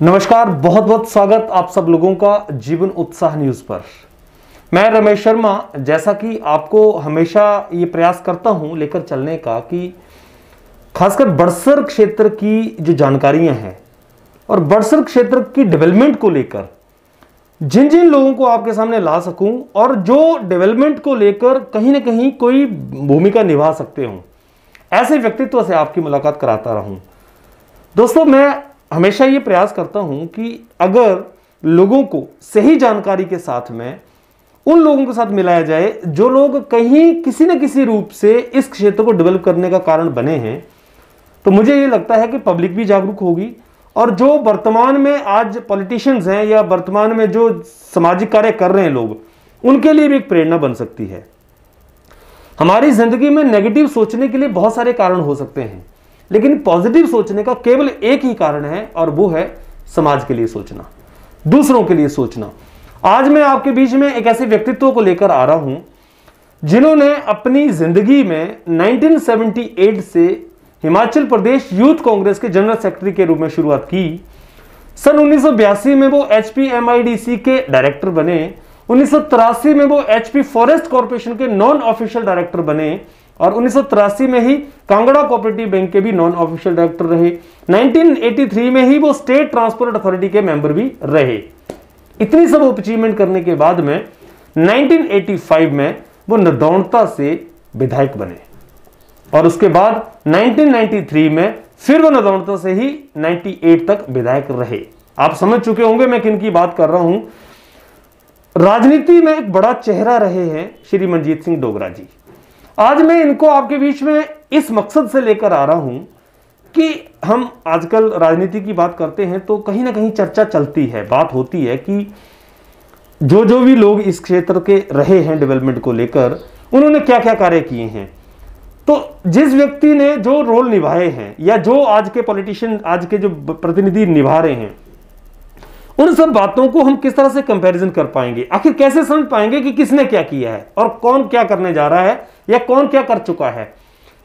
नमस्कार, बहुत बहुत स्वागत आप सब लोगों का जीवन उत्साह न्यूज पर। मैं रमेश शर्मा। जैसा कि आपको हमेशा ये प्रयास करता हूं लेकर चलने का कि खासकर बड़सर क्षेत्र की जो जानकारियां हैं और बड़सर क्षेत्र की डेवलपमेंट को लेकर जिन जिन लोगों को आपके सामने ला सकूं और जो डेवलपमेंट को लेकर कहीं ना कहीं कोई भूमिका निभा सकते हों, ऐसे व्यक्तित्व से आपकी मुलाकात कराता रहूं। दोस्तों, मैं हमेशा ये प्रयास करता हूं कि अगर लोगों को सही जानकारी के साथ में उन लोगों के साथ मिलाया जाए जो लोग कहीं किसी न किसी रूप से इस क्षेत्र को डेवलप करने का कारण बने हैं, तो मुझे ये लगता है कि पब्लिक भी जागरूक होगी और जो वर्तमान में आज पॉलिटिशियंस हैं या वर्तमान में जो सामाजिक कार्य कर रहे हैं लोग, उनके लिए भी एक प्रेरणा बन सकती है। हमारी जिंदगी में नेगेटिव सोचने के लिए बहुत सारे कारण हो सकते हैं, लेकिन पॉजिटिव सोचने का केवल एक ही कारण है और वो है समाज के लिए सोचना, दूसरों के लिए सोचना। आज मैं आपके बीच में एक ऐसे व्यक्तित्व को लेकर आ रहा हूं जिन्होंने अपनी जिंदगी में 1978 से हिमाचल प्रदेश यूथ कांग्रेस के जनरल सेक्रेटरी के रूप में शुरुआत की। सन 1982 में वो HPMIDC के डायरेक्टर बने। 1983 में वो HP फॉरेस्ट कॉर्पोरेशन के नॉन ऑफिशियल डायरेक्टर बने और 1983 में ही कांगड़ा कोऑपरेटिव बैंक के भी नॉन ऑफिशियल डायरेक्टर रहे। 1983 में ही वो स्टेट ट्रांसपोर्ट अथॉरिटी के मेंबर भी रहे। इतनी सब अचीवमेंट करने के बाद में 1985 में वो नदौनता से विधायक बने और उसके बाद 1993 में फिर वो नदौनता से ही 98 तक विधायक रहे। आप समझ चुके होंगे मैं किन की बात कर रहा हूं। राजनीति में एक बड़ा चेहरा रहे हैं श्री मनजीत सिंह डोगरा जी। आज मैं इनको आपके बीच में इस मकसद से लेकर आ रहा हूं कि हम आजकल राजनीति की बात करते हैं तो कहीं ना कहीं चर्चा चलती है, बात होती है कि जो भी लोग इस क्षेत्र के रहे हैं डेवलपमेंट को लेकर, उन्होंने क्या क्या कार्य किए हैं। तो जिस व्यक्ति ने जो रोल निभाए हैं या जो आज के पॉलिटिशियन, आज के जो प्रतिनिधि निभा रहे हैं, उन सब बातों को हम किस तरह से कंपैरिजन कर पाएंगे, आखिर कैसे समझ पाएंगे कि किसने क्या किया है और कौन क्या करने जा रहा है या कौन क्या कर चुका है।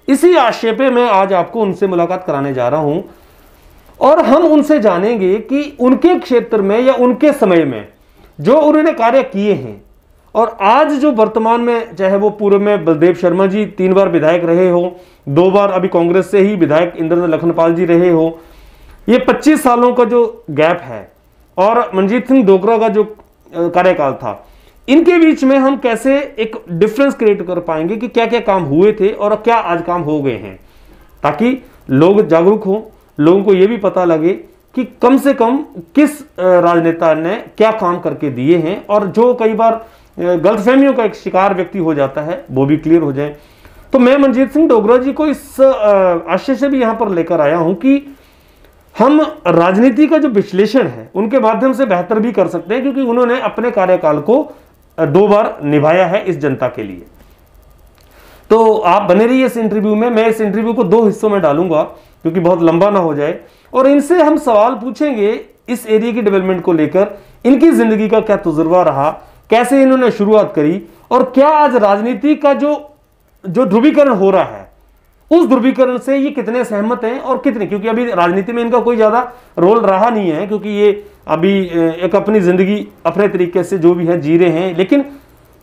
इसी आशय पे मैं आज आपको उनसे मुलाकात कराने जा रहा हूं और हम उनसे जानेंगे कि उनके क्षेत्र में या उनके समय में जो उन्होंने कार्य किए हैं और आज जो वर्तमान में, चाहे वो पूर्व में बलदेव शर्मा जी 3 बार विधायक रहे हो, 2 बार अभी कांग्रेस से ही विधायक इंद्र लखनपाल जी रहे हो, ये 25 सालों का जो गैप है और मनजीत सिंह डोगरा का जो कार्यकाल था, इनके बीच में हम कैसे एक डिफरेंस क्रिएट कर पाएंगे कि क्या क्या काम हुए थे और क्या आज काम हो गए हैं, ताकि लोग जागरूक हों, लोगों को यह भी पता लगे कि कम से कम किस राजनेता ने क्या काम करके दिए हैं और जो कई बार गलतफहमियों का एक शिकार व्यक्ति हो जाता है वो भी क्लियर हो जाए। तो मैं मनजीत सिंह डोगरा जी को इस आशय से भी यहां पर लेकर आया हूं कि हम राजनीति का जो विश्लेषण है उनके माध्यम से बेहतर भी कर सकते हैं, क्योंकि उन्होंने अपने कार्यकाल को 2 बार निभाया है इस जनता के लिए। तो आप बने रहिए इस इंटरव्यू में। मैं इस इंटरव्यू को 2 हिस्सों में डालूंगा क्योंकि बहुत लंबा ना हो जाए, और इनसे हम सवाल पूछेंगे इस एरिया की डेवलपमेंट को लेकर, इनकी जिंदगी का क्या तजुर्बा रहा, कैसे इन्होंने शुरुआत करी और क्या आज राजनीति का जो ध्रुवीकरण हो रहा है उस ध्रुवीकरण से ये कितने सहमत हैं और कितने, क्योंकि अभी राजनीति में इनका कोई ज्यादा रोल रहा नहीं है, क्योंकि ये अभी एक अपनी जिंदगी अपने तरीके से जो भी है जी रहे हैं, लेकिन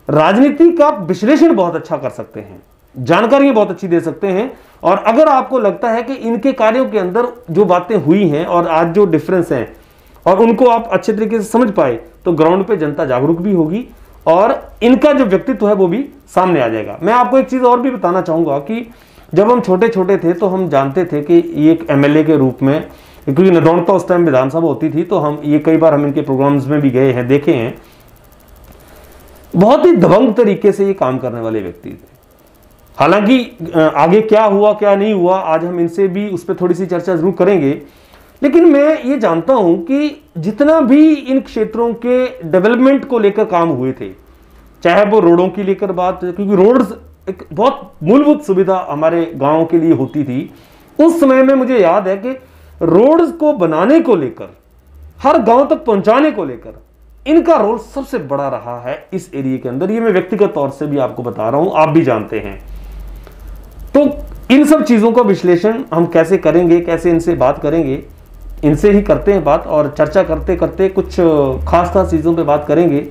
राजनीति का विश्लेषण बहुत अच्छा कर सकते हैं, जानकारियां बहुत अच्छी दे सकते हैं। और अगर आपको लगता है कि इनके कार्यों के अंदर जो बातें हुई हैं और आज जो डिफरेंस हैं और उनको आप अच्छे तरीके से समझ पाए, तो ग्राउंड पे जनता जागरूक भी होगी और इनका जो व्यक्तित्व है वो भी सामने आ जाएगा। मैं आपको एक चीज और भी बताना चाहूंगा कि जब हम छोटे छोटे थे तो हम जानते थे कि ये एक MLA के रूप में, क्योंकि नदौनता उस टाइम विधानसभा होती थी, तो हम ये कई बार हम इनके प्रोग्राम्स में भी गए हैं, देखे हैं। बहुत ही दबंग तरीके से ये काम करने वाले व्यक्ति थे। हालांकि आगे क्या हुआ क्या नहीं हुआ, आज हम इनसे भी उस पर थोड़ी सी चर्चा जरूर करेंगे, लेकिन मैं ये जानता हूं कि जितना भी इन क्षेत्रों के डेवलपमेंट को लेकर काम हुए थे, चाहे वो रोडों की लेकर बात, क्योंकि रोड्स एक बहुत मूलभूत सुविधा हमारे गांव के लिए होती थी, उस समय में मुझे याद है कि रोड्स को बनाने को लेकर, हर गांव तक पहुंचाने को लेकर इनका रोल सबसे बड़ा रहा है इस एरिया के अंदर। ये मैं व्यक्तिगत तौर से भी आपको बता रहा हूं, आप भी जानते हैं। तो इन सब चीजों का विश्लेषण हम कैसे करेंगे, कैसे इनसे बात करेंगे, इनसे ही करते हैं बात और चर्चा करते करते कुछ खास चीज़ों पे बात करेंगे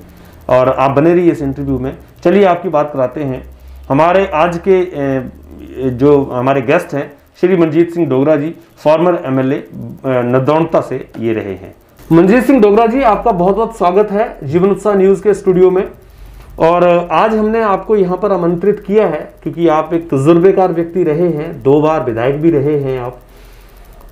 और आप बने रहिए इस इंटरव्यू में। चलिए आपकी बात कराते हैं। हमारे आज के जो हमारे गेस्ट हैं श्री मनजीत सिंह डोगरा जी, फॉर्मर एमएलए नदौनता से ये रहे हैं। मनजीत सिंह डोगरा जी, आपका बहुत बहुत स्वागत है जीवन उत्साह न्यूज़ के स्टूडियो में। और आज हमने आपको यहाँ पर आमंत्रित किया है क्योंकि आप एक तजुर्बेकार व्यक्ति रहे हैं, 2 बार विधायक भी रहे हैं आप,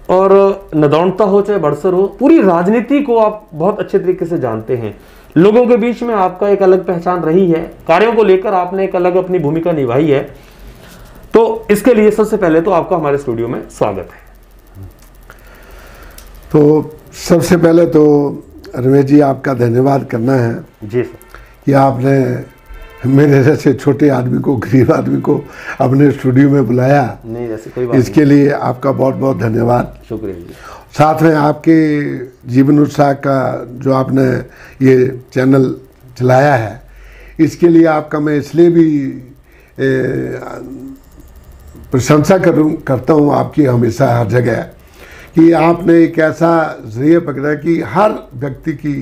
और नदौनता हो चाहे बड़सर हो, पूरी राजनीति को आप बहुत अच्छे तरीके से जानते हैं। लोगों के बीच में आपका एक अलग पहचान रही है, कार्यों को लेकर आपने एक अलग अपनी भूमिका निभाई है। तो इसके लिए सबसे पहले तो आपका हमारे स्टूडियो में स्वागत है। तो सबसे पहले तो रमेश जी आपका धन्यवाद करना है जी सर कि आपने मेरे जैसे छोटे आदमी को, गरीब आदमी को अपने स्टूडियो में बुलाया। नहीं, ऐसी कोई बात इसके लिए आपका बहुत बहुत धन्यवाद। शुक्रिया जी। साथ में आपके जीवन उत्साह का जो आपने ये चैनल चलाया है, इसके लिए आपका मैं इसलिए भी प्रशंसा करता हूँ आपकी हमेशा हर जगह, कि आपने एक ऐसा जरिया पकड़ा कि हर व्यक्ति की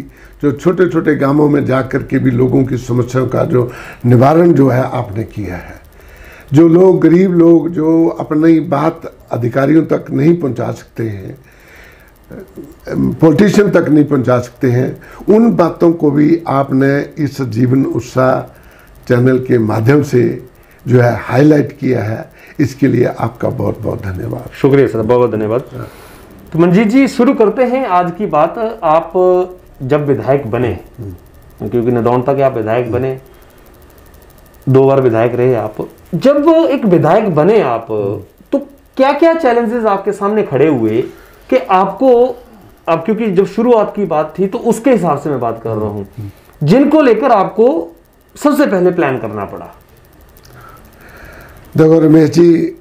जो छोटे छोटे गांवों में जाकर के भी लोगों की समस्याओं का जो निवारण जो है आपने किया है। जो लोग, गरीब लोग जो अपनी बात अधिकारियों तक नहीं पहुंचा सकते हैं, पॉलिटिशियन तक नहीं पहुंचा सकते हैं, उन बातों को भी आपने इस जीवन उत्साह चैनल के माध्यम से जो है हाईलाइट किया है। इसके लिए आपका बहुत बहुत धन्यवाद। शुक्रिया सर, बहुत बहुत धन्यवाद। तो मनजीत जी, शुरू करते हैं आज की बात। आप जब विधायक बने, क्योंकि नदौनता के आप विधायक बने, 2 बार विधायक रहे आप, जब एक विधायक बने आप, तो क्या क्या चैलेंजेस आपके सामने खड़े हुए कि आपको, अब क्योंकि जब शुरुआत की बात थी तो उसके हिसाब से मैं बात कर रहा हूं, जिनको लेकर आपको सबसे पहले प्लान करना पड़ा? देखो रमेश जी,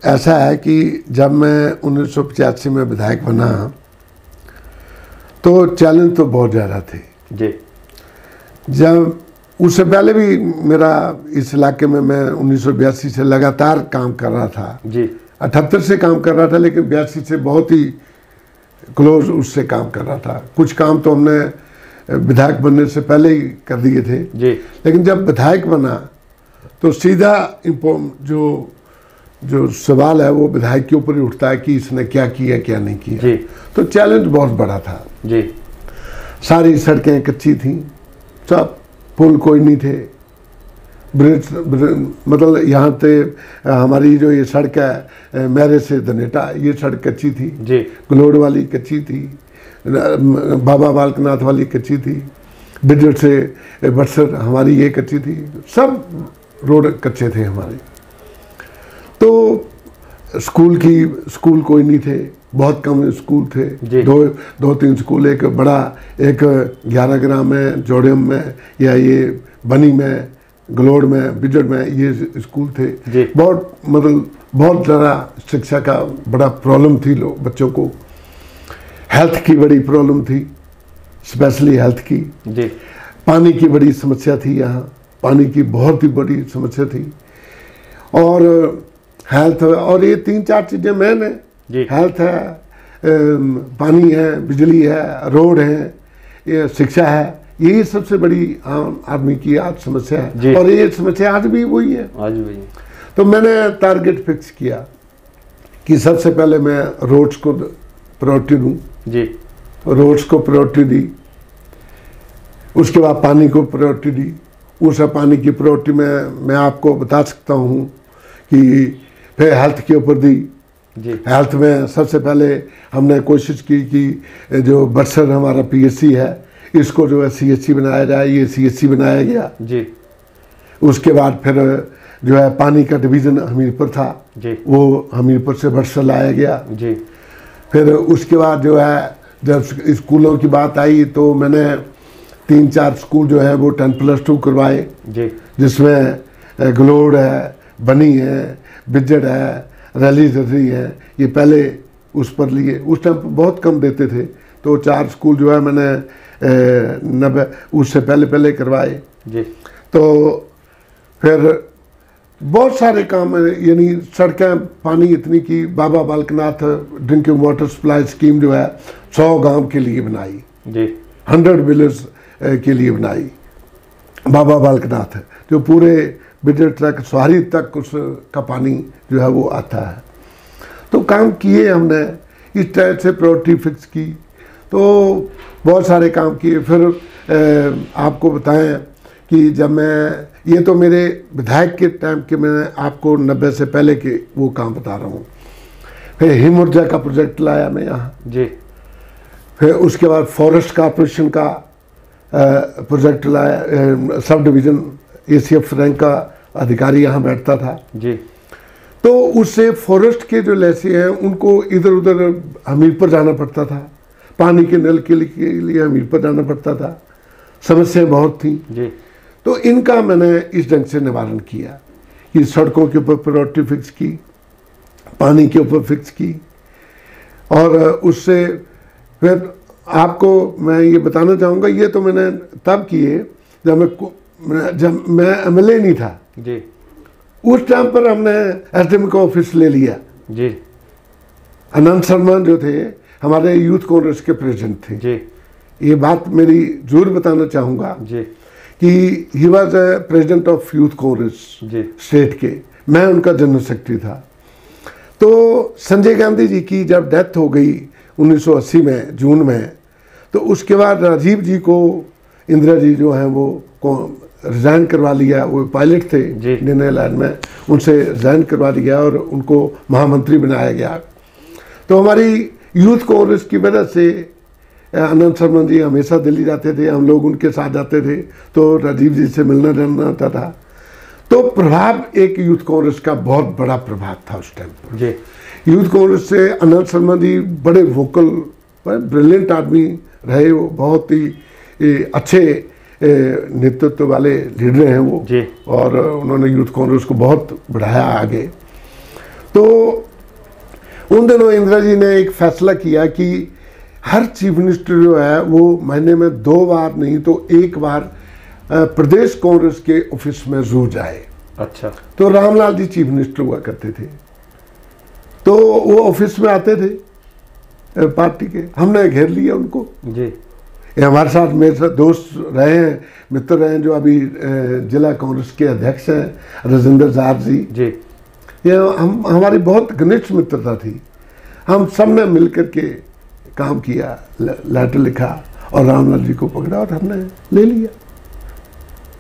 ऐसा है कि जब मैं 1985 में विधायक बना तो चैलेंज तो बहुत ज़्यादा थे जी। जब उससे पहले भी मेरा इस इलाके में मैं 1982 से लगातार काम कर रहा था जी। 78 से काम कर रहा था, लेकिन 82 से बहुत ही क्लोज उससे काम कर रहा था। कुछ काम तो हमने विधायक बनने से पहले ही कर दिए थे जी। लेकिन जब विधायक बना तो सीधा जो सवाल है वो विधायक के ऊपर ही उठता है कि इसने क्या किया क्या नहीं किया जी। तो चैलेंज बहुत बड़ा था जी। सारी सड़कें कच्ची थी, सब पुल कोई नहीं थे, ब्रिज मतलब यहाँ से हमारी जो ये सड़क है मैरे से धनेटा, ये सड़क कच्ची थी जी। गलोड़ वाली कच्ची थी, बाबा बालकनाथ वाली कच्ची थी, बिजड़ से बड़सर हमारी ये कच्ची थी, सब रोड कच्चे थे हमारे। तो स्कूल कोई नहीं थे, बहुत कम स्कूल थे, 2-3 स्कूल, एक बड़ा, एक 11 ग्राम में, जोड़ियम में, या ये बनी में, गलोड़ में, बिजड़ में ये स्कूल थे। बहुत मतलब बहुत ज़्यादा शिक्षा का बड़ा प्रॉब्लम थी लोग बच्चों को। हेल्थ की बड़ी प्रॉब्लम थी, स्पेशली हेल्थ की जी। पानी की बड़ी समस्या थी, यहाँ पानी की बहुत ही बड़ी समस्या थी। और हेल्थ, और ये 3-4 चीज़ें मेन है, हेल्थ है, पानी है, बिजली है, रोड है, ये शिक्षा है, यही सबसे बड़ी आम आदमी की आज समस्या है। और ये समस्या आज भी वही है, आज भी। तो मैंने टारगेट फिक्स किया कि सबसे पहले मैं रोड्स को प्रायोरिटी दूँ जी। रोड्स को प्रायोरिटी दी, उसके बाद पानी को प्रायोरिटी दी। उस पानी की प्रायोरिटी में मैं आपको बता सकता हूँ कि फिर हेल्थ के ऊपर दी जी। हेल्थ में सबसे पहले हमने कोशिश की कि जो बड़सर हमारा PSC है, इसको जो है CHC बनाया जाए, ये CHC बनाया गया जी। उसके बाद फिर जो है पानी का डिवीज़न हमीरपुर था जी। वो हमीरपुर से बड़सर लाया गया जी। फिर उसके बाद जो है जब स्कूलों की बात आई तो मैंने 3-4 स्कूल जो है वो 10+2 करवाए जी, जिसमें गलोड़ है, बनी है, बिजड़ है, रैली जर्री है, ये पहले उस पर लिए। उस टाइम बहुत कम देते थे तो 4 स्कूल जो है मैंने 90 उससे पहले करवाए जी। तो फिर बहुत सारे काम है, यानी सड़कें पानी इतनी की Baba Balaknath drinking water supply scheme जो है 100 गांव के लिए बनाई जी, 100 विलेज के लिए बनाई बाबा बालकनाथ, जो पूरे बिजर ट्रक सवारी तक उसका पानी जो है वो आता है। तो काम किए हमने, इस टाइप से प्रायोरिटी फिक्स की, तो बहुत सारे काम किए। फिर आपको बताएं कि जब मैं, ये तो मेरे विधायक के टाइम के, मैं आपको 90 से पहले के वो काम बता रहा हूँ। फिर हिम ऊर्जा का प्रोजेक्ट लाया मैं यहाँ जी, फिर उसके बाद फॉरेस्ट कॉर्पोरेशन का प्रोजेक्ट लाया, सब डिवीज़न ACF रैंक का अधिकारी यहाँ बैठता था जी, तो उससे फॉरेस्ट के जो लैसे हैं उनको इधर उधर हमीरपुर जाना पड़ता था, पानी के नल के लिए हमीरपुर जाना पड़ता था, समस्याएं बहुत थी जी, तो इनका मैंने इस ढंग से निवारण किया कि सड़कों के ऊपर प्रायोरिटी फिक्स की, पानी के ऊपर फिक्स की, और उससे फिर आपको मैं ये बताना चाहूँगा, ये तो मैंने तब किए जब मैं MLA नहीं था जी, उस टाइम पर हमने SDM का ऑफिस ले लिया जी, अनंत शर्मा जो थे हमारे यूथ कांग्रेस के प्रेसिडेंट थे जी, ये बात मेरी जरूर बताना चाहूँगा जी, कि he was president of youth Congress जी, स्टेट के, मैं उनका जनरल सेक्रेटरी था। तो संजय गांधी जी की जब डेथ हो गई 1980 में जून में, तो उसके बाद राजीव जी को इंदिरा जी जो हैं वो रिज़ाइन करवा लिया, वो पायलट थे इंडियन एयरलाइन में, उनसे रिज़ाइन करवा दिया और उनको महामंत्री बनाया गया। तो हमारी यूथ कांग्रेस की वजह से अनंत शर्मा जी हमेशा दिल्ली जाते थे, हम लोग उनके साथ जाते थे, तो राजीव जी से मिलना जुलना होता था। तो प्रभाव एक यूथ कांग्रेस का बहुत बड़ा प्रभाव था उस टाइम पर जी, यूथ कांग्रेस से। अनंत शर्मा जी बड़े वोकल ब्रिलियंट आदमी रहे, वो बहुत ही अच्छे नेतृत्व वाले लीडर हैं वो जी, और उन्होंने यूथ कांग्रेस को बहुत बढ़ाया आगे। तो उन दिनों इंदिरा जी ने एक फैसला किया कि हर चीफ मिनिस्टर जो है वो महीने में 2 बार नहीं तो 1 बार प्रदेश कांग्रेस के ऑफिस में जरूर जाए। अच्छा, तो रामलाल जी चीफ मिनिस्टर हुआ करते थे, तो वो ऑफिस में आते थे पार्टी के, हमने घेर लिया उनको। जी, ये हमारे साथ मेरे साथ दोस्त रहे हैं, मित्र रहे हैं, जो अभी जिला कांग्रेस के अध्यक्ष हैं राजेंद्र साहब जी, जी, ये हमारी बहुत घनिष्ठ मित्रता थी। हम सब ने मिल करके काम किया, लेटर लिखा और रामलाल जी को पकड़ा और हमने ले लिया,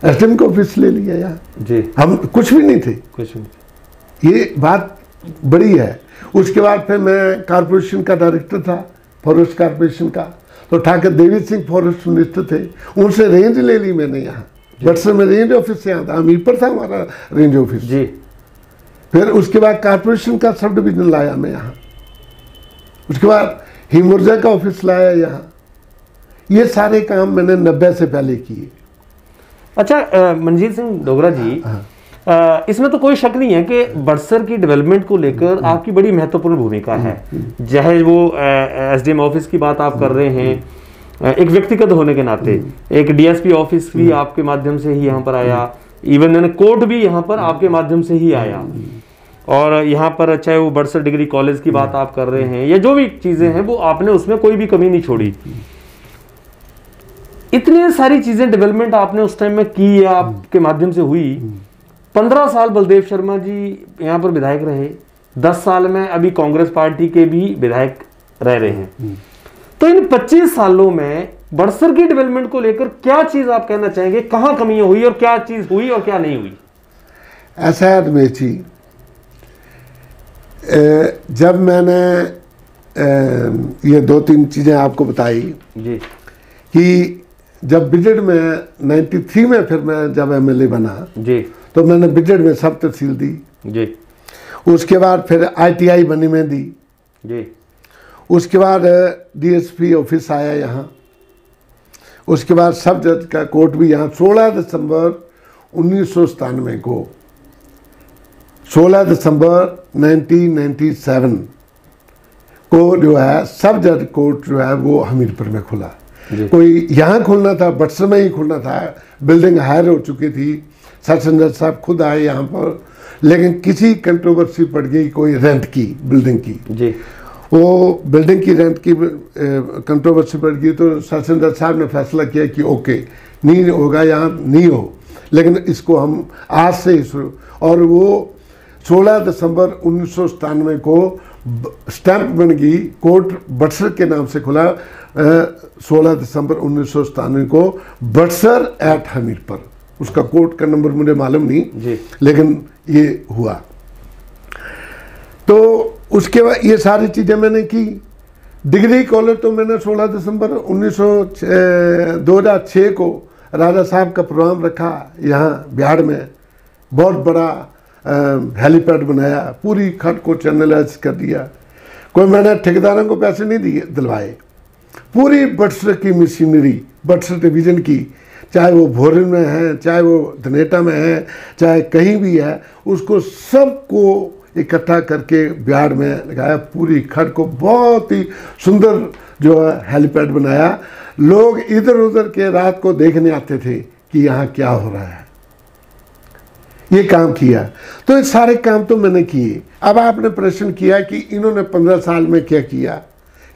SDM का ऑफिस ले लिया यहाँ। जी, हम कुछ भी नहीं थे, कुछ नहीं, ये बात बड़ी है। उसके बाद फिर मैं कॉरपोरेशन का डायरेक्टर था, फॉरेस्ट कॉरपोरेशन का, तो ठाकुर देवी सिंह फॉरेस्ट मिनिस्टर थे, उनसे रेंज ले ली मैंने यहाँ बक्सर में, रेंज ऑफिस से यहाँ था, हमीरपुर था हमारा रेंज ऑफिस जी। फिर उसके बाद कॉरपोरेशन का सब डिवीजन लाया मैं यहाँ, उसके बाद हिम ऊर्जा का ऑफिस लाया यहाँ। ये सारे काम मैंने 90 से पहले किए। अच्छा, मनजीत सिंह डोगरा जी, इसमें तो कोई शक नहीं है कि बड़सर की डेवलपमेंट को लेकर आपकी बड़ी महत्वपूर्ण भूमिका है। चाहे वो SDM ऑफिस की बात आप कर रहे हैं, एक व्यक्तिगत होने के नाते, एक DSP ऑफिस भी आपके माध्यम से ही यहाँ पर आया, इवन कोर्ट भी यहाँ पर आपके माध्यम से ही आया, और यहाँ पर चाहे वो बड़सर डिग्री कॉलेज की बात आप कर रहे हैं या जो भी चीजें हैं, वो आपने उसमें कोई भी कमी नहीं छोड़ी। इतनी सारी चीजें डेवलपमेंट आपने उस टाइम में की, आपके माध्यम से हुई। 15 साल बलदेव शर्मा जी यहाँ पर विधायक रहे, 10 साल में अभी कांग्रेस पार्टी के भी विधायक रह रहे हैं। तो इन 25 सालों में बड़सर की डेवलपमेंट को लेकर क्या चीज आप कहना चाहेंगे, कहाँ कमियां हुई और क्या चीज हुई और क्या नहीं हुई? ऐसा है रमेश जी, जब मैंने ये 2-3 चीजें आपको बताई जी, कि जब बिजड़ में 93 में फिर मैं जब MLA बना जी, तो मैंने बिजड़ में सब तहसील दी जी, उसके बाद फिर ITI बनी में दी जी, उसके बाद DSP ऑफिस आया यहाँ, उसके बाद सब जज का कोर्ट भी यहाँ। 16 दिसंबर 1997 को, 16 दिसंबर 1997 को जो है सब जज कोर्ट जो है वो हमीरपुर में खुला। कोई यहाँ खुलना था, बक्सर में ही खुलना था, बिल्डिंग हायर हो चुकी थी, सेशन जज साहब खुद आए यहाँ पर, लेकिन किसी कंट्रोवर्सी पड़ गई कोई रेंट की बिल्डिंग की जी। वो बिल्डिंग की रेंट की कंट्रोवर्सी पड़ गई तो तहसीलदार साहब ने फैसला किया कि ओके नहीं होगा, यहाँ नहीं हो, लेकिन इसको हम आज से ही शुरू। और वो 16 दिसंबर 1997 को स्टैंप बन गई, कोर्ट बटसर के नाम से खुला 16 दिसंबर 1997 को बटसर एट हमीरपुर। उसका कोर्ट का नंबर मुझे मालूम नहीं जी। लेकिन ये हुआ। तो उसके बाद ये सारी चीज़ें मैंने की। डिग्री कॉलेज तो मैंने 16 दिसंबर 2006 को राजा साहब का प्रोग्राम रखा यहाँ बिहार में, बहुत बड़ा हेलीपैड बनाया, पूरी खट को चैनलाइज कर दिया। कोई मैंने ठेकेदारों को पैसे नहीं दिए दिलवाए, पूरी बटसर की मशीनरी, बटसर डिवीज़न की, चाहे वो भोरन में है, चाहे वो धनेटा में है, चाहे कहीं भी है, उसको सबको इकट्ठा करके बिहार में लगाया। पूरी खट को बहुत ही सुंदर जो है हेलीपैड बनाया। लोग इधर उधर के रात को देखने आते थे कि यहाँ क्या हो रहा है। ये काम किया। तो ये सारे काम तो मैंने किए। अब आपने प्रश्न किया कि इन्होंने 15 साल में क्या किया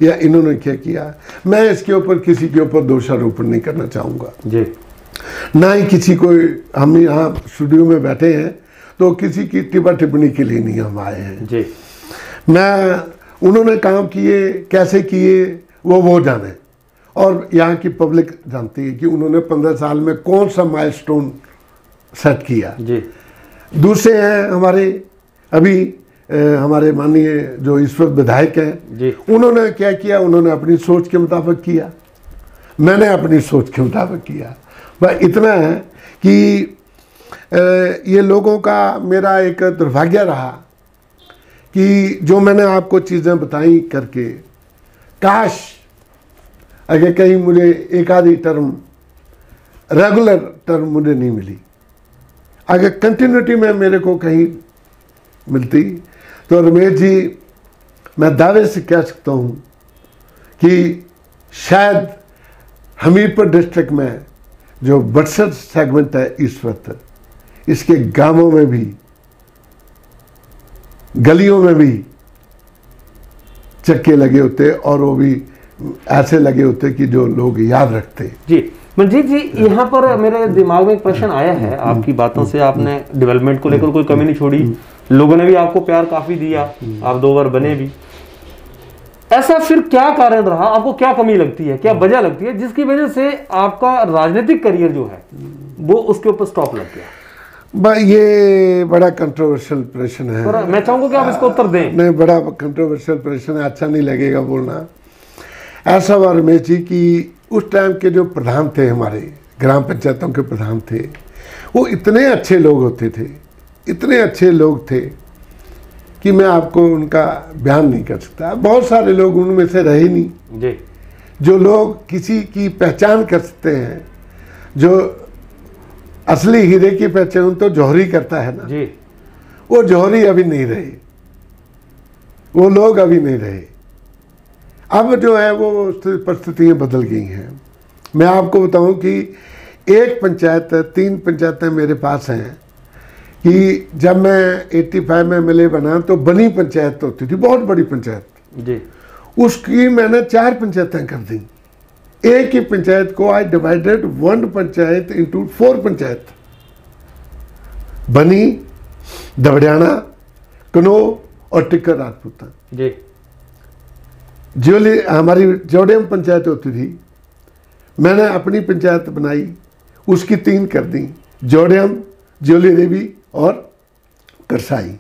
या इन्होंने क्या किया। मैं इसके ऊपर किसी के ऊपर दोषारोपण नहीं करना चाहूँगा जी। ना ही किसी को। हम यहाँ स्टूडियो में बैठे हैं तो किसी की टिप्पा टिप्पणी के लिए नहीं हम आए हैं जी। मैं उन्होंने काम किए कैसे किए वो जाने, और यहाँ की पब्लिक जानती है कि उन्होंने 15 साल में कौन सा माइलस्टोन सेट किया जी। दूसरे हैं हमारे अभी हमारे माननीय जो इस वक्त विधायक हैं जी। उन्होंने क्या किया, उन्होंने अपनी सोच के मुताबिक किया, मैंने अपनी सोच के मुताबिक किया। बस इतना है कि ये लोगों का मेरा एक दुर्भाग्य रहा कि जो मैंने आपको चीज़ें बताई करके, काश अगर कहीं मुझे एक आधी टर्म रेगुलर टर्म मुझे नहीं मिली, अगर कंटिन्यूटी में मेरे को कहीं मिलती तो रमेश जी मैं दावे से कह सकता हूँ कि शायद हमीरपुर डिस्ट्रिक्ट में जो बटसर सेगमेंट है इस वक्त, इसके गांवों में भी गलियों में भी चक्के लगे होते और वो भी ऐसे लगे होते कि जो लोग याद रखते। जी मंजीत जी, यहाँ पर मेरे दिमाग में एक प्रश्न आया है। आपकी बातों से आपने डेवलपमेंट को लेकर कोई कमी नहीं छोड़ी, लोगों ने भी आपको प्यार काफी दिया, आप 2 बार बने भी। ऐसा फिर क्या कारण रहा, आपको क्या कमी लगती है, क्या वजह लगती है जिसकी वजह से आपका राजनीतिक करियर जो है वो उसके ऊपर स्टॉप लग गया? ये बड़ा कंट्रोवर्शियल प्रश्न है, मैं चाहूंगा कि आप इसको उत्तर दें। नहीं, बड़ा कंट्रोवर्शियल प्रश्न है, अच्छा नहीं लगेगा बोलना। ऐसा हुआ रमेश जी कि उस टाइम के जो प्रधान थे, हमारे ग्राम पंचायतों के प्रधान थे, वो इतने अच्छे लोग होते थे, इतने अच्छे लोग थे कि मैं आपको उनका बयान नहीं कर सकता। बहुत सारे लोग उनमें से रहे नहीं जी। जो लोग किसी की पहचान कर सकते हैं, जो असली हीरे की पहचान तो जौहरी करता है ना जी। वो जौहरी अभी नहीं रहे, वो लोग अभी नहीं रहे। अब जो है वो परिस्थितियाँ बदल गई हैं। मैं आपको बताऊं कि एक पंचायत, 3 पंचायतें मेरे पास हैं कि जब मैं 85 में MLA बना तो बनी पंचायत होती थी, बहुत बड़ी पंचायत जी, उसकी मैंने 4 पंचायतें कर दी। एक ही पंचायत को I divided 1 panchayat into 4 panchayat, बनी, दबड़ियाना, कनो और टिक्कर राजपूता जी। ज्योली हमारी जोड़ियम पंचायत होती थी, मैंने अपनी पंचायत बनाई, उसकी 3 कर दी, जोड़ियम, ज्योली देवी और करसाई।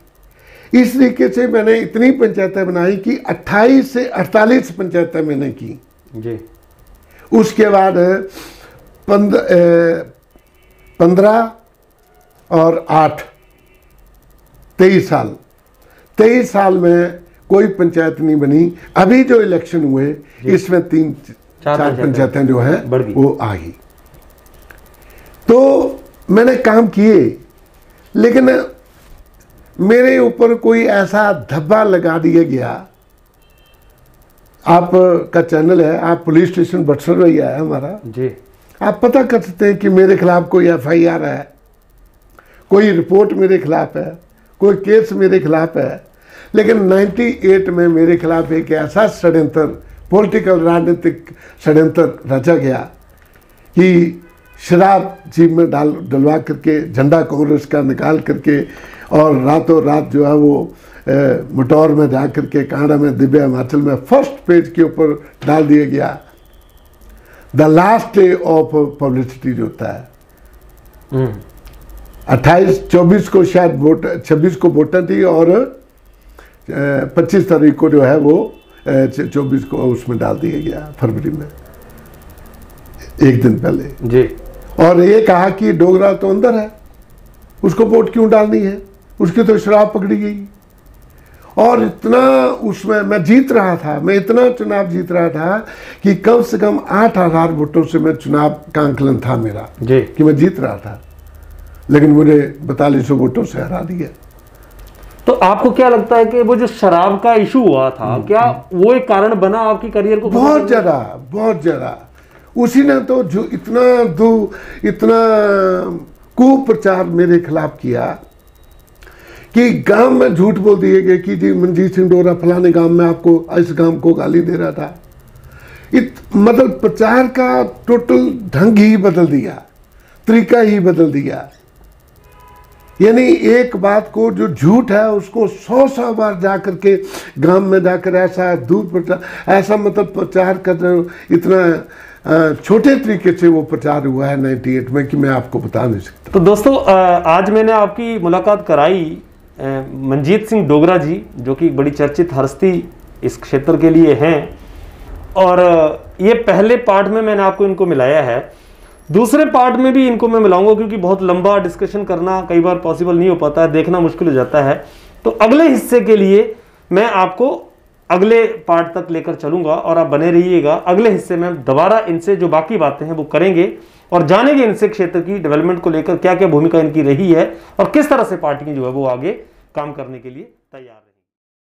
इस तरीके से मैंने इतनी पंचायतें बनाई कि 28 से 48 पंचायतें मैंने की जी। उसके बाद 15 और 8 23 साल, 23 साल में कोई पंचायत नहीं बनी। अभी जो इलेक्शन हुए इसमें 3-4 पंचायतें जो हैं वो आ गई। तो मैंने काम किए, लेकिन मेरे ऊपर कोई ऐसा धब्बा लगा दिया गया। आपका चैनल है, आप पुलिस स्टेशन बटसर में है हमारा जी, आप पता कर सकते हैं कि मेरे खिलाफ कोई FIR है, कोई रिपोर्ट मेरे खिलाफ है, कोई केस मेरे खिलाफ है, लेकिन 98 में मेरे खिलाफ एक ऐसा षड्यंत्र, पॉलिटिकल राजनीतिक षड्यंत्र रचा गया कि शराब जीप में डलवा करके, झंडा कांग्रेस का निकाल करके, और रातों रात जो है वो मटौर में जा करके, कांडा में, दिव्य हिमाचल में फर्स्ट पेज के ऊपर डाल दिया गया। The last day of publicity जो होता है, 28-24 को शायद वोट, 26 को वोटर थी, और 25 तारीख को जो है वो 24 को उसमें डाल दिया गया, फरवरी में, एक दिन पहले जी। और ये कहा कि डोगरा तो अंदर है, उसको वोट क्यों डालनी है, उसकी तो शराब पकड़ी गई। और इतना उसमें मैं जीत रहा था, मैं इतना चुनाव जीत रहा था कि कम से कम 8,000 वोटों से मैं चुनाव का आंकलन था मेरा जी, कि मैं जीत रहा था, लेकिन मुझे 4200 वोटों से हरा दिया। तो आपको क्या लगता है कि वो जो शराब का इशू हुआ था, क्या वो एक कारण बना आपकी करियर को? बहुत ज्यादा उसी ने तो जो इतना कुप्रचार मेरे खिलाफ किया कि गांव में झूठ बोल दिए गए कि जी मनजीत सिंह डोगरा फलाने गांव में आपको, इस गांव को गाली दे रहा था। मतलब प्रचार का टोटल ढंग ही बदल दिया, तरीका ही बदल दिया। यानी एक बात को, जो झूठ है उसको 100 बार जा करके गांव में जाकर ऐसा दूर प्रचार, ऐसा मतलब प्रचार कर रहे हो, इतना छोटे तरीके से वो प्रचार हुआ है 98 में कि मैं आपको बता नहीं सकता। तो दोस्तों, आज मैंने आपकी मुलाकात कराई मनजीत सिंह डोगरा जी, जो कि बड़ी चर्चित हस्ती इस क्षेत्र के लिए हैं, और ये पहले पार्ट में मैंने आपको इनको मिलाया है। दूसरे पार्ट में भी इनको मैं मिलाऊंगा, क्योंकि बहुत लंबा डिस्कशन करना कई बार पॉसिबल नहीं हो पाता है, देखना मुश्किल हो जाता है। तो अगले हिस्से के लिए मैं आपको अगले पार्ट तक लेकर चलूंगा, और आप बने रहिएगा। अगले हिस्से में दोबारा इनसे जो बाकी बातें हैं वो करेंगे और जानेंगे इनसे क्षेत्र की डेवलपमेंट को लेकर क्या क्या भूमिका इनकी रही है और किस तरह से पार्टी जो है वो आगे काम करने के लिए तैयार है।